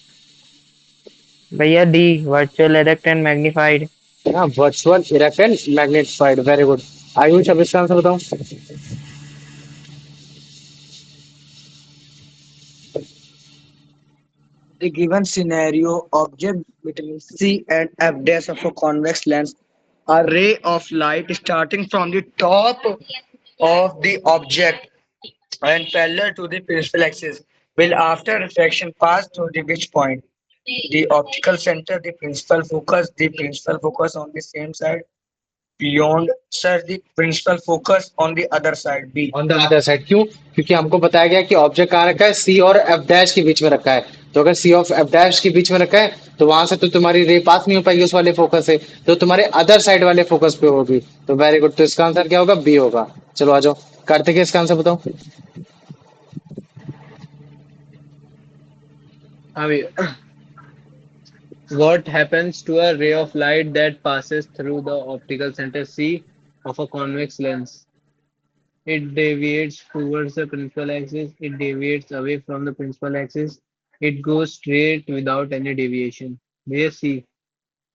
भैया D, virtual, erect and magnified. हाँ, virtual erect and magnified, very good. Ayush, अब इसका answer बताओ। The given scenario, object between C and F dash of a convex lens, a ray of light starting from the top of the object and parallel to the principal axis will after reflection pass through the which point? the optical center, the principal focus on the same side. Beyond, sir, the principal focus on the other side. B. On the other side क्यों? क्योंकि हमको बताया गया कि object कहाँ रखा है, सी और एफ डैश के बीच में रखा है। तो अगर सी और एफ डैश के बीच में रखा है तो वहां से तो तुम्हारी रे पास नहीं हो पाएगी उस वाले फोकस से, तो तुम्हारे अदर साइड वाले फोकस पे होगी। तो वेरी गुड, तो इसका आंसर क्या होगा? बी होगा। चलो आ जाओ, कार्तिक इसका आंसर बताओ। हाँ भैया, what happens to a ray of light that passes through the optical center C of a convex lens? It deviates towards the principal axis, it deviates away from the principal axis, it goes straight without any deviation. भैया C।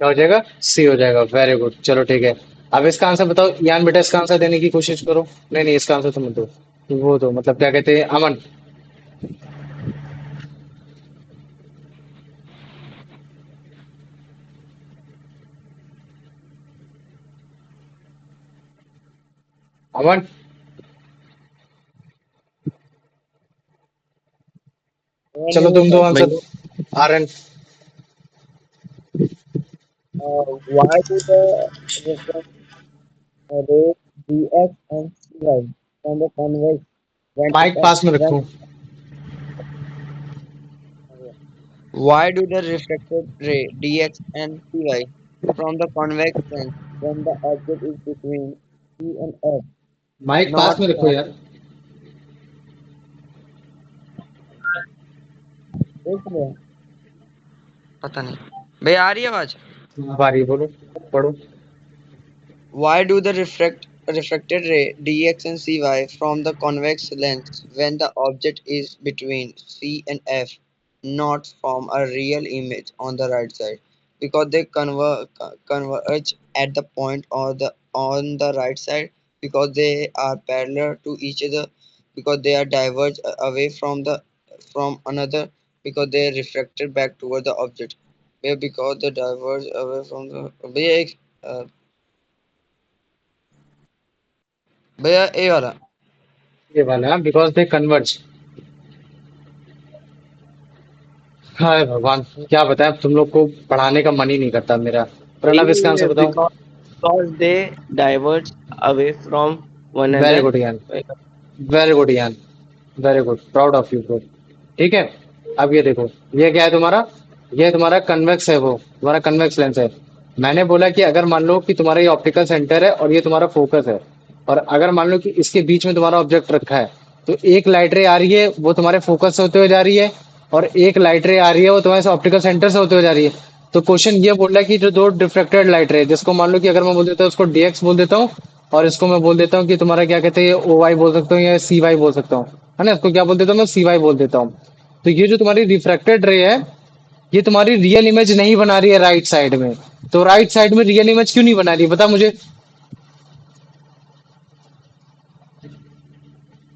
क्या हो जाएगा? सी हो जाएगा। Very good, चलो ठीक है। अब इसका आंसर बताओ यान, बेटा इसका आंसर देने की कोशिश करो। नहीं नहीं, इसका आंसर तुम दो। वो तो मतलब क्या कहते हैं, अमन। अमन, चलो तुम दो आंसर। भैया, Aryan. why do the refraction rate dx and cy from the convex mic पास में when रखो। why do the refracted ray dx and cy from the convex lens when the object is between C and F mic not पास में रखो from यार। इसलिए पता नहीं भैया आ रही है आवाज बारी बोलो, पढ़ो। why do the refracted ray dx and cy from the convex lens when the object is between C and F not form a real image on the right side because they converge at the point or the on the right side because they are parallel to each other because they are diverged away from another because they are refracted back toward the object because they diverge away from the भैया एक भैया ए वाला ये वाला, because they converge. हाय भगवान, क्या बताएं, अब तुम लोग को पढ़ाने का मन ही नहीं करता मेरा। प्रणव इसका आंसर बताओ। because they diverge away from one very another. Good यान, वेरी गुड यान, very good, proud of you bro. ठीक है, अब ये देखो, ये क्या है तुम्हारा? ये तुम्हारा कन्वेक्स है, वो तुम्हारा कन्वेक्स लेंस है। मैंने बोला कि अगर मान लो कि तुम्हारा ये ऑप्टिकल सेंटर है और ये तुम्हारा फोकस है, और अगर मान लो कि इसके बीच में तुम्हारा ऑब्जेक्ट रखा है, तो एक लाइट रे आ रही है वो तुम्हारे फोकस से होते हुए जा रही है, और एक लाइट रे आ रही है वो तुम्हारे ऑप्टिकल सेंटर से होते हुए जा रही है। तो क्वेश्चन ये बोल रहा है कि जो दो डिफ्रेक्टेड लाइट रे, जिसको मान लो कि अगर मैं बोल देता हूँ उसको डीएक्स बोल देता हूँ, और इसको मैं बोल देता हूँ कि तुम्हारा क्या कहते हैं, ओ वाई बोल सकता हूँ या सी वाई बोल सकता हूँ, है ना? इसको क्या बोल देता हूँ मैं? सी वाई बोल देता हूँ। तो ये जो तुम्हारी रिफ्रैक्टेड रे है, ये तुम्हारी रियल इमेज नहीं बना रही है राइट साइड में। तो राइट साइड में रियल इमेज क्यों नहीं बना रही, बता मुझे।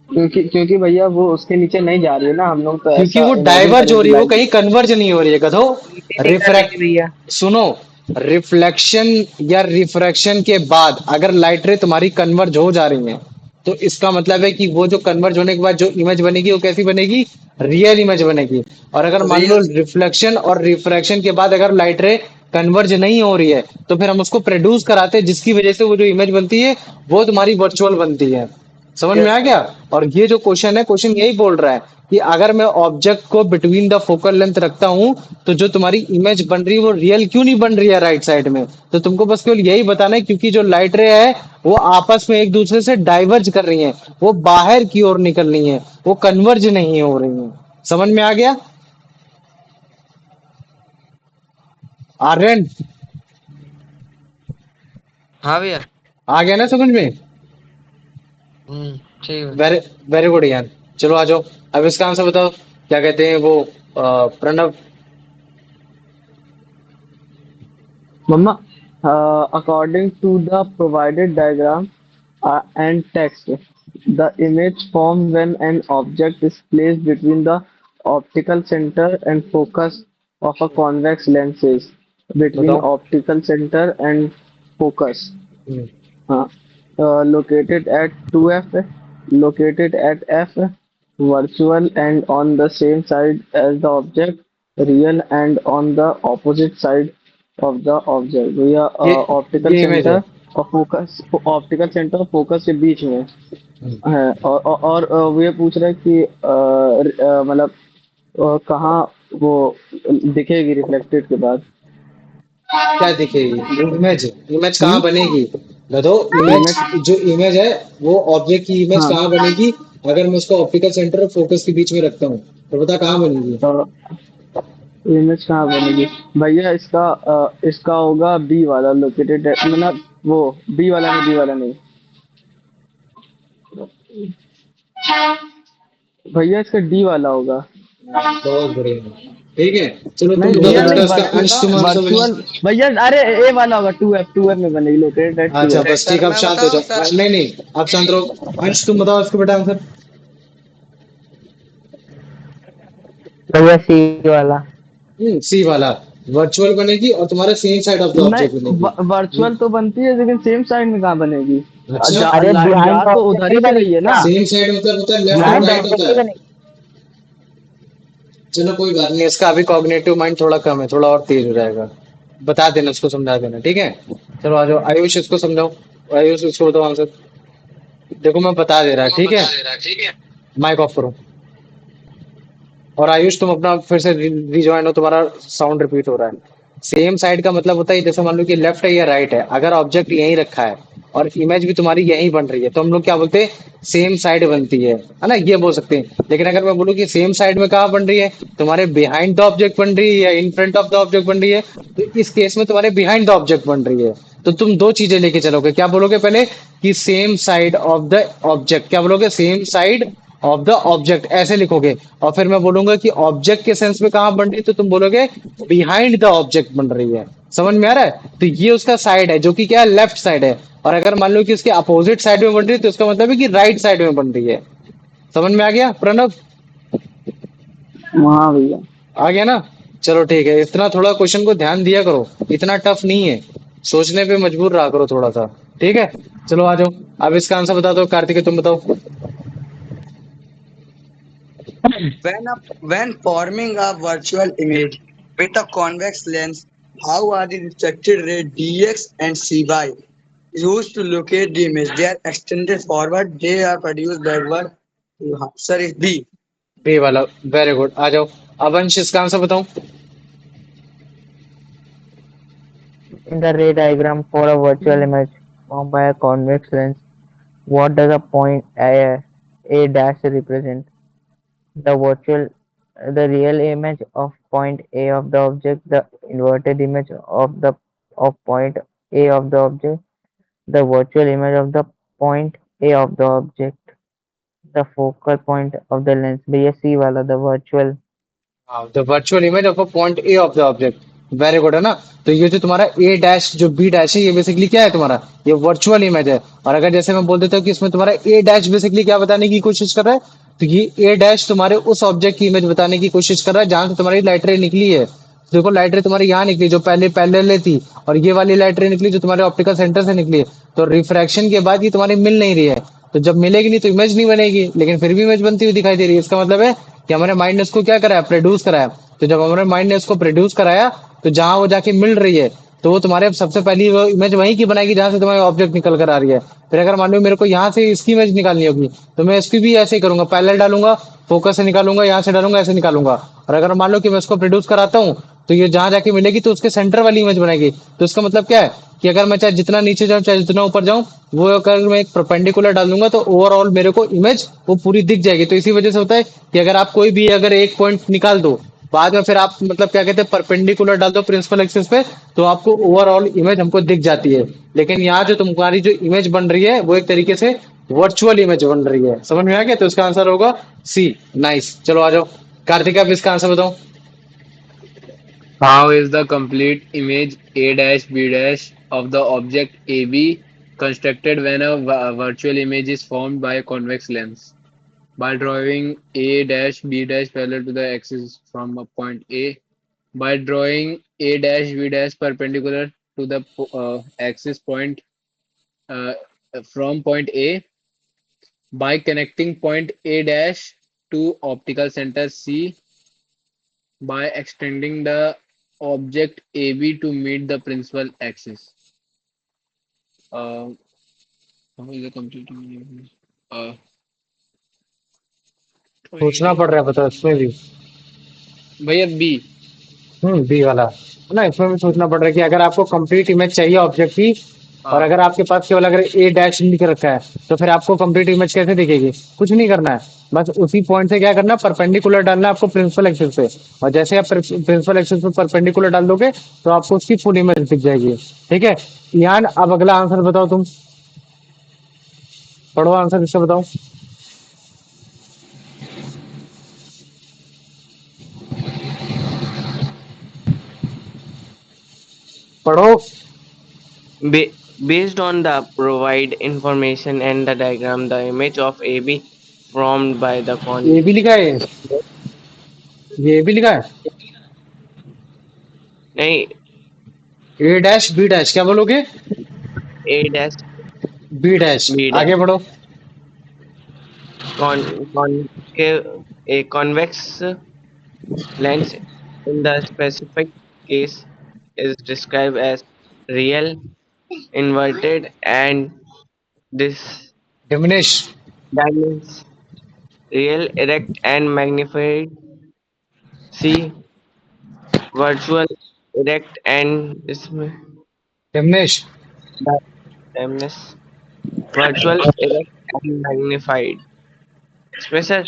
क्योंकि क्योंकि भैया वो उसके नीचे नहीं जा रही है ना, हम लोग तो क्योंकि ऐसा वो इमेजिन डाइवर्ज हो करें कि रही है, वो लाइट। कहीं कन्वर्ज नहीं हो रही है गधो। नीचे नहीं कर रही रिफ्रैक्ट, थी भैया सुनो, रिफ्लेक्शन या रिफ्रैक्शन के बाद अगर लाइट रे तुम्हारी कन्वर्ज हो जा रही है, तो इसका मतलब है कि वो जो कन्वर्ज होने के बाद जो इमेज बनेगी वो कैसी बनेगी? रियल इमेज बनेगी। और अगर मान लो रियल रिफ्लेक्शन और रिफ्रैक्शन के बाद अगर लाइट रे कन्वर्ज नहीं हो रही है, तो फिर हम उसको प्रोड्यूस कराते हैं, जिसकी वजह से वो जो इमेज बनती है वो तुम्हारी वर्चुअल बनती है। समझ में आ यस गया? और ये जो क्वेश्चन है, क्वेश्चन यही बोल रहा है कि अगर मैं ऑब्जेक्ट को बिटवीन द फोकल लेंथ रखता हूं, तो जो तुम्हारी इमेज बन रही है वो रियल क्यों नहीं बन रही है राइट साइड में? तो तुमको बस केवल यही बताना है, क्योंकि जो लाइट रे है वो आपस में एक दूसरे से डाइवर्ज कर रही है, वो बाहर की ओर निकल रही है, वो कन्वर्ज नहीं हो रही है। समझ में आ गया आर्यन? हाँ भैया आ गया ना समझ में? ठीक है वेरी, वेरी गुड यार। चलो आ जाओ, अब इसका आंसर बताओ। क्या कहते हैं वो, Pranav. Mama, according to the provided diagram and text, the image formed when an object is placed between the optical center and focus of a convex lens is between बताओ। optical center and focus, hmm, uh, located at 2f, located at f, virtual and on the same side as the object, real and on the opposite side of the object भैया ये optical ये image है। Centre और focus optical centre और focus के बीच में हम्म, है वो ये पूछ रहा है कि मतलब कहाँ वो दिखेगी रिफ्लेक्टेड के बाद। क्या दिखेगी? इमेज। इमेज कहाँ हम्म बनेगी? बताओ। इमेज, इमेज जो इमेज है वो ऑब्जेक्ट की इमेज हाँ कहाँ बनेगी? अगर मैं उसको ऑप्टिकल सेंटर और फोकस के बीच में रखता हूँ तो बता कहाँ बनेगी? तो इमेज कहाँ बनेगी भैया इसका होगा बी वाला लोकेटेड मतलब वो बी वाला नहीं भैया इसका डी वाला होगा। बहुत बढ़िया। ठीक है, चलो नहीं तुम बताओ रियल बेटा नहीं उसका अंश बनेगा तुम आंसर वर्चुअल बनाओ। भैया अरे ए वाला होगा टू एफ में बनेगी लोकेटेड एट टू अच्छा एफ। बस ठीक सर है, अब मैं शांत हो बताऊं जाओ। सर? नहीं नहीं, अब शांत रहो। अंश तुम बताओ उसको बेटा आंसर। भैया सी वाला। सी वाला। वर्चुअल बनेगी और तुम्हारे same side of the object बनेगी। नहीं वर्चुअल तो बनती है लेकिन सेम साइड में कहाँ बनेगी अच्छा। अरे जा बिहाइंड द तो ऑब्जेक्ट उधर नहीं ही से रही बनेगी है ना। क्या? सेम साइड मतलब होता है लेफ्ट और बिहाइंड द राइट ऑब्जेक्ट होता नहीं है। बनेगी। चलो कोई बात नहीं, इसका अभी कॉग्निटिव माइंड थोड़ा कम है, थोड़ा और तेज हो जाएगा। बता देना, उसको समझा देना, ठीक है। चलो आ जाओ आयुष, इसको समझाओ। आयुष इसको बताओ आंसर। देखो मैं बता दे रहा, ठीक है। माइक ऑफ करो। और आयुष तुम अपना फिर से रिज्वाइन हो, तुम्हारा साउंड रिपीट हो रहा है। सेम साइड का मतलब होता है जैसे मान लो कि लेफ्ट है या राइट है, अगर ऑब्जेक्ट यहीं रखा है और इमेज भी तुम्हारी यहीं बन रही है तो हम लोग क्या बोलते हैं? सेम साइड बनती है ना, ये बोल सकते हैं। लेकिन अगर मैं बोलूँ कि सेम साइड में कहाँ बन रही है, तुम्हारे बिहाइंड द ऑब्जेक्ट बन रही है या in front of the object बन रही है, तो इस केस में तुम्हारे बिहाइंड द ऑब्जेक्ट बन रही है। तो तुम दो चीजें लेके चलोगे, क्या बोलोगे पहले? कि same side of the object, क्या बोलोगे? Same side of the object, ऐसे लिखोगे। और फिर मैं बोलूंगा कि ऑब्जेक्ट के सेंस में कहां बन रही है, तो तुम बोलोगे बिहाइंड द ऑब्जेक्ट बन रही है। समझ में आ रहा है? तो ये उसका साइड है जो कि क्या है, लेफ्ट साइड है। और अगर मान लो कि उसके अपोजिट साइड में बन रही है तो इसका मतलब है कि राइट साइड में बन रही है। समझ में आ गया प्रणव? हाँ भैया। आ गया ना? चलो ठीक है, इतना थोड़ा क्वेश्चन को ध्यान दिया करो, इतना टफ नहीं है। सोचने पे मजबूर रहा करो थोड़ा सा। ठीक है, चलो आ जाओ। अब इसका आंसर बता दो, कार्तिक तुम बताओ। When forming a virtual image with a convex lens, how are the reflected ray dx and cy used to locate the image? They are extended forward. They are produced backward. Sir is B. B वाला। Very good, आ जाओ। अब अंश इसका answer बताओ। In the ray diagram for a virtual image formed by a convex lens, what does a point A dash represent? The virtual, the real image of point A of the object, the inverted image of point A of the object, the virtual image of the point A of the object, the focal point of the lens. भैया सी वाला the virtual. The virtual image of a point A of the object. Very good, है ना? तो ये जो तुम्हारा ए dash जो B dash है, ये बेसिकली क्या है तुम्हारा? ये वर्चुअल इमेज है। और अगर जैसे मैं बोल देता हूँ कि इसमें तुम्हारा ए डैश बेसिकली क्या बताने की कोशिश कर रहा है, तो ये ए डैश तुम्हारे उस ऑब्जेक्ट की इमेज बताने की कोशिश कर रहा है जहां से तुम्हारी लाइट रे निकली है। देखो लाइट रे तुम्हारी यहाँ निकली जो पहले पहले थी, और ये वाली लाइट रे निकली जो तुम्हारे ऑप्टिकल सेंटर से निकली है। तो रिफ्रैक्शन के बाद ये तुम्हारी मिल नहीं रही है। तो जब मिलेगी नहीं तो इमेज नहीं बनेगी, लेकिन फिर भी इमेज बनती हुई दिखाई दे रही है। इसका मतलब है कि हमारे माइंड ने इसको क्या कराया, प्रोड्यूस कराया। तो जब हमारे माइंड ने इसको प्रोड्यूस कराया, तो जहां वो जाके मिल रही है, तो वो तुम्हारे सबसे पहली वो इमेज वहीं की बनाएगी जहां से तुम्हारी ऑब्जेक्ट निकल कर आ रही है। फिर अगर मान लो मेरे को यहाँ से इसकी इमेज निकालनी होगी, तो मैं इसकी भी ऐसे ही करूंगा, पैरेलल डालूंगा, फोकस से निकालूंगा, यहाँ से डालूंगा, ऐसे निकालूंगा। और अगर मान लो कि मैं इसको प्रोड्यूस कराता हूँ, तो ये जहां जाके मिलेगी तो उसके सेंटर वाली इमेज बनाएगी। तो इसका मतलब क्या है कि अगर मैं चाहे जितना नीचे जाऊं चाहे जितना ऊपर जाऊं, वो अगर मैं एक परपेंडिकुलर डाल दूंगा तो ओवरऑल मेरे को इमेज वो पूरी दिख जाएगी। तो इसी वजह से होता है कि अगर आप कोई भी अगर एक पॉइंट निकाल दो, बाद में फिर आप मतलब क्या कहते हैं परपेंडिकुलर डाल दो प्रिंसिपल एक्सिस पे, तो आपको ओवरऑल इमेज हमको दिख जाती है। लेकिन यहाँ जो तुम्हारी जो इमेज बन रही है वो एक तरीके से वर्चुअल इमेज बन रही है। समझ में आ गया? तो इसका आंसर होगा सी। नाइस, चलो आ जाओ। कार्तिक आप इसका आंसर बताओ। How is the complete image A dash B dash of the object AB constructed when a virtual image is formed by a convex lens? By drawing A dash B dash parallel to the axis from a point A, by drawing A dash B dash perpendicular to the axis point uh, from point A, by connecting point A dash to optical center C, by extending the object AB to meet the principal axis. Uh, how is the completing? Uh, सोचना पड़ रहा है, बताओ इसमें भी। भैया B. B वाला ना, इसमें भी सोचना पड़ रहा है कि अगर आपको कंप्लीट इमेज चाहिए ऑब्जेक्ट की, और हाँ अगर आपके पास केवल अगर ए डैश लिख रखा है, तो फिर आपको कंप्लीट इमेज कैसे दिखेगी? कुछ नहीं करना है, बस उसी पॉइंट से क्या करना है, परपेंडिकुलर डालना है आपको प्रिंसिपल एक्सिस पे। और जैसे आप प्रिंसिपल एक्सिस पे परपेंडिकुलर डाल दोगे, तो आपको उसकी फुल इमेज दिख जाएगी। ठीक है यान, अब अगला आंसर बताओ तुम, पढ़ो आंसर इससे बताओ, पढ़ो। Based on the provide information and the diagram, the image of AB formed by the ये convex भी लिखा है, ये भी लिखा है, नहीं ए डैश बी डैश, क्या बोलोगे? A dash B dash, B dash आगे बढ़ो। concave a convex lens in the specific case is described as real, inverted, and this diminish. dimensions real, erect, and magnified. See virtual, erect, and इसमें diminish. dimensions virtual, erect, and magnified. इसमें sir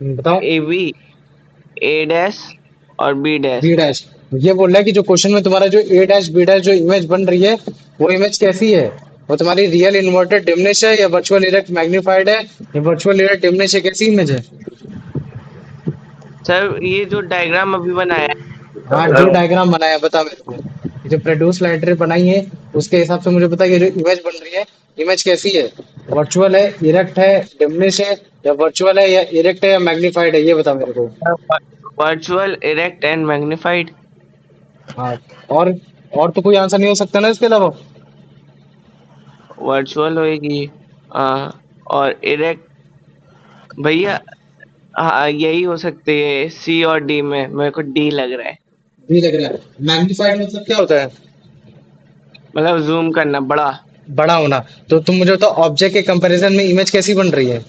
बताओ। A B A dash और B dash B dash, ये बोल रहा है कि जो क्वेश्चन में तुम्हारा जो ए डैश बी डैश जो इमेज बन रही है, वो इमेज कैसी है? वो तुम्हारी रियल इन्वर्टेड डिमिनिश है, या वर्चुअल इरेक्ट मैग्नीफाइड है, या वर्चुअल इरेक्ट डिमिनिश है? कैसी इमेज है? सर ये जो डायग्राम अभी बनाया हाँ, जो है डायग्राम बनाया है, बता मेरे को। ये जो प्रोड्यूस लाइब्रेरी बनाई है, उसके हिसाब से मुझे बता, ये जो इमेज बन रही है, इमेज कैसी है? वर्चुअल है, इरेक्ट है, डिमिनिश है, या वर्चुअल है, या इरेक्ट है, या मैग्नीफाइड है? ये बता मेरे को। वर्चुअल इरेक्ट एंड मैग्निफाइड हाँ, और और तो कोई आंसर नहीं हो सकता ना इसके अलावा? वर्चुअल होएगी और इरेक्ट भैया हाँ यही हो सकती है सी और डी में मेरे को डी लग रहा है भी लग रहा है। मैग्नीफाइड मतलब क्या होता है? मतलब जूम करना बड़ा बड़ा होना। तो तुम मुझे बताओ, ऑब्जेक्ट के कंपैरिजन में इमेज कैसी बन रही है?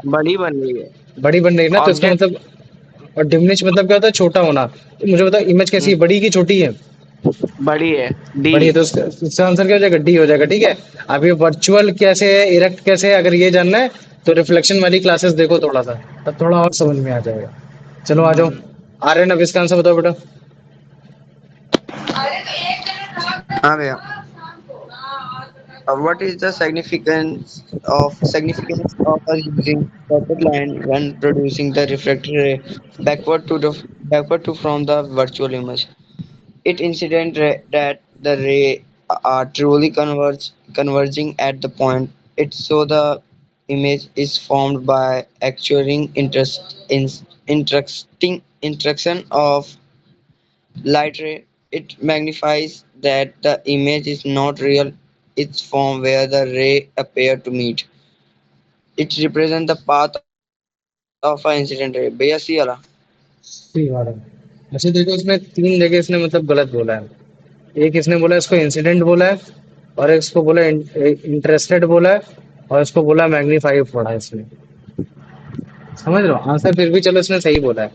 बड़ी बन रही है बड़ी बन रही है ना, तो इसका ऑब्जेक्ट मतलब। और डिमिनिश मतलब क्या होता है? छोटा होना। तो मुझे बताओ, इमेज कैसी है, बड़ी की छोटी है? बड़ी है डी बड़ी है, तो इसका आंसर क्या हो जाएगा? डी हो जाएगा। ठीक है, अब ये वर्चुअल कैसे है, इरेक्ट कैसे है, अगर ये जानना है, तो रिफ्लेक्शन वाली क्लासेस देखो थोड़ा सा, तब थोड़ा और समझ में आ जाएगा। चलो आ जाओ। आर्यन, अब इसका आंसर बताओ बेटा। हाँ भैया। What is the significance of us using dotted line when producing the reflected ray backward to from the virtual image? It incident that the ray are truly converging at the point it so the image is formed by actuating interesting interaction of light ray. It magnifies that the image is not real its form where the ray appear to meet. It represents the path of an incident ray. भैया सी वाला। ठीक है। अच्छा देखो, इसमें तीन जगह इसने मतलब गलत बोला है। एक इसने बोला, इसको इंसिडेंट बोला है, और एक इसको बोला इंटरेस्टेड बोला है, और इसको बोला मैग्नीफाई पढ़ा है इसने। समझ रहे हो आंसर? फिर भी चलो, इसने सही बोला है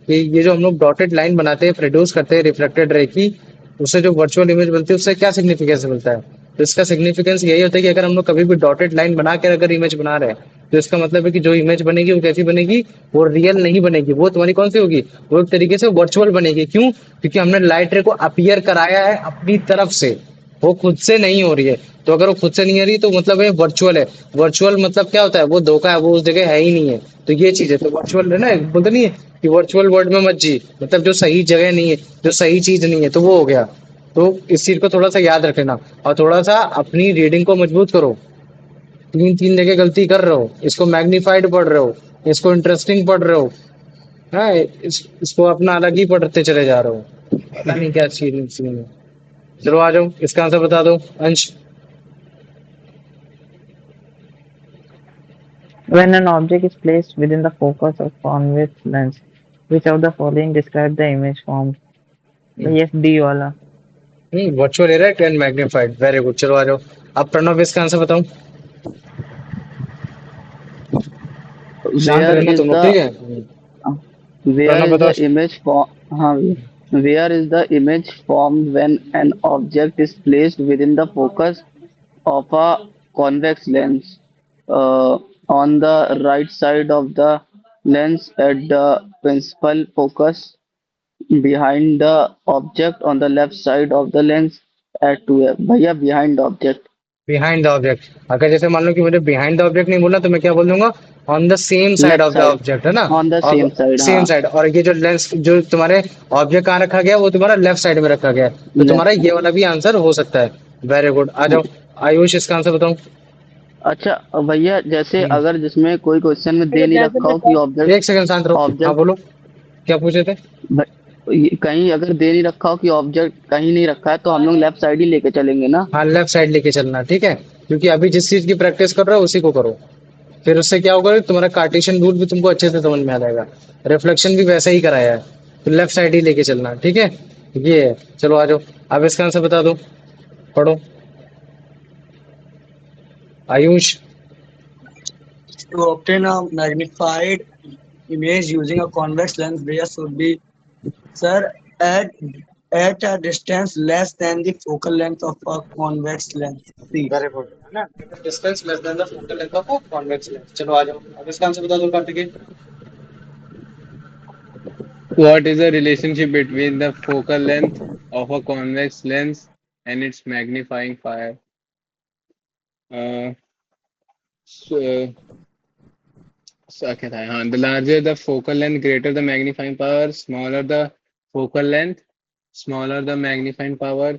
कि ये जो हम लोग डॉटेड लाइन बनाते हैं, प्रोड्यूस करते हैं रिफ्लेक्टेड रे की, उससे जो वर्चुअल इमेज बनती है, उससे क्या सिग्निफिकेंस मिलता है? तो इसका सिग्निफिकेंस यही होता है कि अगर हम लोग कभी भी डॉटेड लाइन बना कर अगर इमेज बना रहे हैं, तो इसका मतलब है कि जो इमेज बनेगी वो कैसी बनेगी? वो रियल नहीं बनेगी, वो तुम्हारी कौन सी होगी? वो एक तरीके से वर्चुअल बनेगी। क्यों? क्योंकि हमने लाइट रे को अपीयर कराया है अपनी तरफ से, वो खुद से नहीं हो रही है। तो अगर वो खुद से नहीं आ रही है, तो मतलब है वर्चुअल है। वर्चुअल मतलब क्या होता है? वो धोखा है, वो उस जगह है ही नहीं है। तो ये चीज है, तो वर्चुअल है ना, बोलते नहीं है कि वर्चुअल वर्ल्ड में मत जी, मतलब जो सही जगह नहीं है, जो सही चीज नहीं है, तो वो हो गया। तो इस चीज को थोड़ा सा याद रखना, और थोड़ा सा अपनी रीडिंग को मजबूत करो। तीन तीन जगह गलती कर रहे हो, इसको मैग्नीफाइड पढ़ रहे हो, इसको इंटरेस्टिंग पढ़ रहे हो, हाँ, इसको अपना अलग ही पढ़ते चले जा रहे हो, पता नहीं क्या सीन है। चलो आ जाओ, इसका आंसर बता दो अंश। When an object is placed within the focus of convex lens, Which of the following describe the image formed? Yes, D वाला. Virtual area and magnified, very good. चलो आ जाओ। अब प्रणव इसका आंसर बताओ। शांत Where रहना is तुम लोग, ठीक the है। where प्रणव is बताओ। the image form? Where is the image formed when an object is placed within the focus of a convex lens? Uh, on the right side of the lens at the principal focus, behind the object on the left side of the lens at 2f. भैया behind the object. Behind the object. अगर जैसे मान लो कि मुझे behind the object नहीं बोलना, तो मैं क्या बोल दूंगा? On the same side Left of the side. Object, है ना। On the और same side. सेम हाँ. साइड, और ये जो लेंस जो तुम्हारे ऑब्जेक्ट कहाँ रखा गया, वो तुम्हारा लेफ्ट साइड में रखा गया है। तो तुम्हारा Left. ये वाला भी आंसर हो सकता है। वेरी गुड, आ जाओ। आयुष इसका आंसर बताओ। अच्छा भैया जैसे हम्म, अगर जिसमें कोई क्वेश्चन में दे नहीं रखा हो कि एक सेकंड शांत रहो। हाँ ऑब्जेक्ट बोलो, क्या पूछे थे? कहीं अगर दे नहीं रखा हो कि ऑब्जेक्ट कहीं नहीं रखा है तो हम लोग लेफ्ट साइड ही लेके चलेंगे ना। हाँ, लेफ्ट साइड लेके चलना, ठीक है। क्योंकि अभी जिस चीज की प्रैक्टिस कर रहे हो उसी को करो। फिर उससे क्या होगा, तुम्हारा कार्टेशियन रूल भी तुमको अच्छे से समझ में आ जाएगा। रिफ्लेक्शन भी वैसा ही कराया है, तो लेफ्ट साइड ही लेके चलना, ठीक है। ये है। चलो आ जाओ। अब इसका आंसर बता दो, पढ़ो। Ayush. To obtain a magnified image using a convex lens, there should be, sir, at at a distance less than the focal length of a convex lens. See. Very good, है ना। Distance less than the focal length of convex lens. चलो आ जाओ। अब इसका answer बता दो Kartikeya. What is the relationship between the focal length of a convex lens and its magnifying power? Uh, so, क्या था? हाँ, the larger the focal length, greater the magnifying power. Smaller the focal length, smaller the magnifying power.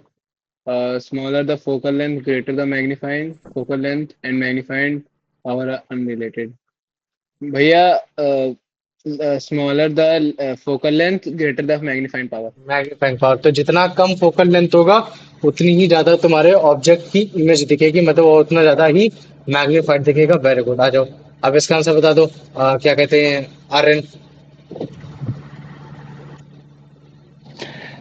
Smaller the focal length, greater the magnifying focal length, and magnifying power are unrelated. भैया, smaller the focal length, greater the magnifying power. Magnifying power, तो जितना कम focal length होगा उतनी ही ज्यादा तुम्हारे object की image दिखेगी, मतलब वो उतना ज्यादा ही मैग्नीफाइड दिखेगा। वेरी गुड, आ जाओ। अब इसका आंसर बता दो। क्या कहते हैं, Aryan.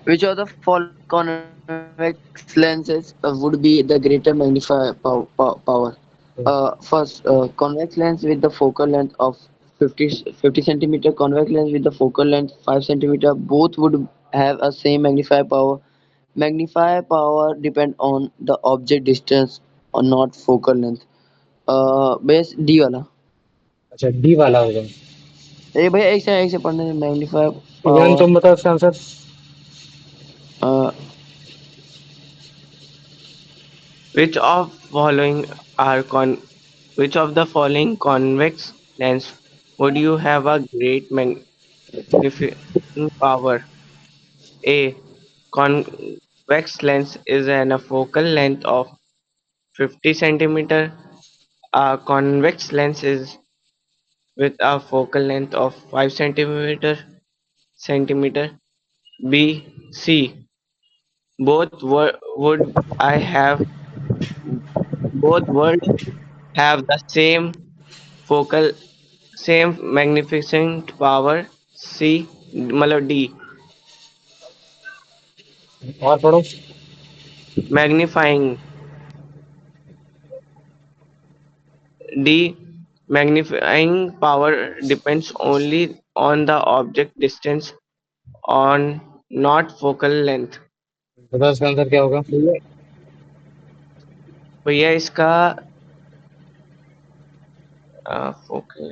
Which of the following convex lenses would be the greater magnifier power? First, convex lens with the focal length of 50 centimeter, convex lens with the focal length 5 centimeter, both would have a same magnifier power. Magnifier power depend on the object distance or not focal length. Base D वाला। अच्छा, D वाला होगा। ए भैया एक से पढ़ने में magnifier even power. तुम बताओ इसका answer. Which of following are which of the following convex lens would you have a great magnifying power? A. Convex lens is a focal length of 50 centimeter. A convex lens is with a focal length of 5 centimeter. B. C. Would I have both would have the focal same magnificent power. C मतलब D और पढ़ो। magnifying. D magnifying power depends only on the object distance on not focal length. बताओ इसका answer क्या होगा। भैया भैया इसका फोकल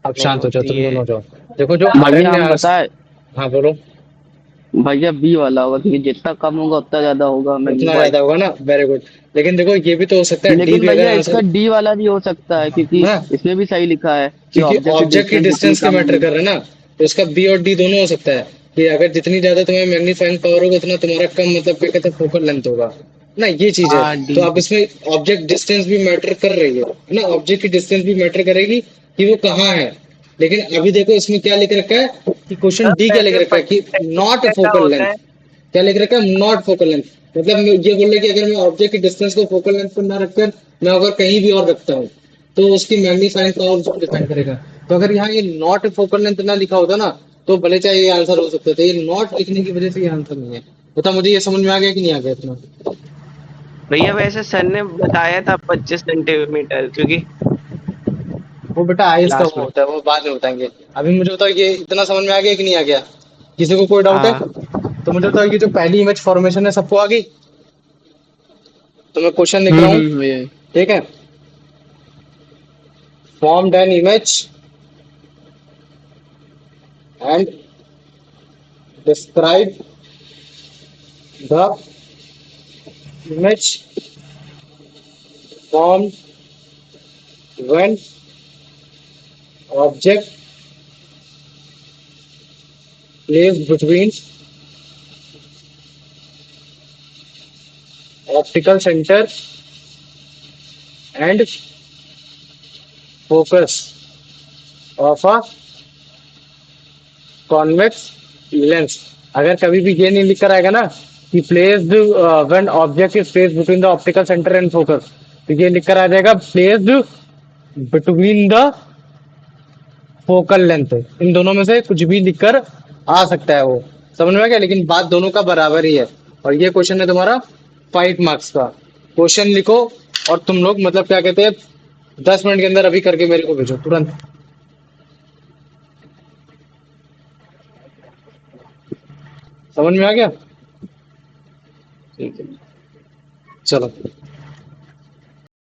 अब नहीं शांत हो जाओ, होती तुम है। दोनों हो जाओ। देखो जो आर्यन भैया ने हम बताए हाँ बोलो। भैया बी वाला होगा क्योंकि जितना कम होगा उतना ज्यादा होगा उतना मैग्नीफाइड। ज्यादा होगा ना, वेरी गुड। लेकिन देखो ये भी तो हो सकता है, डी लेकिन भी अगर भैया इसका आंसर, डी वाला भी हो सकता है क्योंकि हाँ, इसमें भी सही लिखा है कि क्योंकि ऑब्जेक्ट की ऑब्जेक्ट की डिस्टेंस जितनी डिस्टेंस के कम मैटर होगी। कर रहा है ना। तो इसका बी और डी दोनों हो सकता है कि अगर जितनी ज्यादा तुम्हें मैग्नीफाइंग पावर होगा उतना तुम्हारा कम, मतलब क्या कहते हैं, फोकल लेंथ होगा ना, ये चीज है। हाँ डी। तो अब इसमें ऑब्जेक्ट डिस्टेंस भी मैटर कर रही है ना, ऑब्जेक्ट की डिस्टेंस भी मैटर करेगी कि वो कहाँ है। लेकिन अभी देखो इसमें क्या लिख रखा है कि क्वेश्चन डी क्या लिख वैसे रखा है कि नॉट ऐसा फोकल होता लेंथ। है। क्या लिख रखा है, नॉट फोकल लेंथ। मतलब ये बोल रहे कि अगर मैं ऑब्जेक्ट की डिस्टेंस को फोकल लेंथ पर ना रखकर मैं अगर कहीं भी और रखता हूँ, तो उसकी मैग्नीफाइंग पावर उसको डिफाइन करेगा। तो अगर यहाँ ये नॉट फोकल लेंथ ना लिखा होता ना, तो भले चाहे ये आंसर हो सकते थे, ये नॉट लिखने की वजह से ये आंसर नहीं है। बता मुझे, ये समझ में आ गया कि नहीं आ गया इतना? भैया वैसे सर ने बताया था 25 सेंटीमीटर, क्योंकि वो बेटा आइस का क्लास वो में। होता है, वो बाद में बताएंगे। अभी मुझे बताओ, ये इतना समझ में आ गया कि नहीं आ गया? किसी को कोई डाउट है? हाँ। तो मुझे बताओ, ये जो पहली इमेज फॉर्मेशन है सबको आ गई? तो मैं क्वेश्चन लिख रहा हूँ, भैया। ठीक है? Formed an image and describe the image formed when object placed between optical centre and focus of a convex lens. अगर कभी भी ये नहीं लिख कर आएगा ना कि placed when object is placed between the optical centre and focus, तो ये लिख कर आ जाएगा placed between the focal length. इन दोनों में से कुछ भी लिखकर आ सकता है वो। समझ में आ गया? लेकिन बात दोनों का बराबर ही है। और ये क्वेश्चन है तुम्हारा 5 मार्क्स का। क्वेश्चन लिखो और तुम लोग मतलब क्या कहते हैं, 10 मिनट के अंदर अभी करके मेरे को भेजो तुरंत। समझ में आ गया? ठीक है। चलो।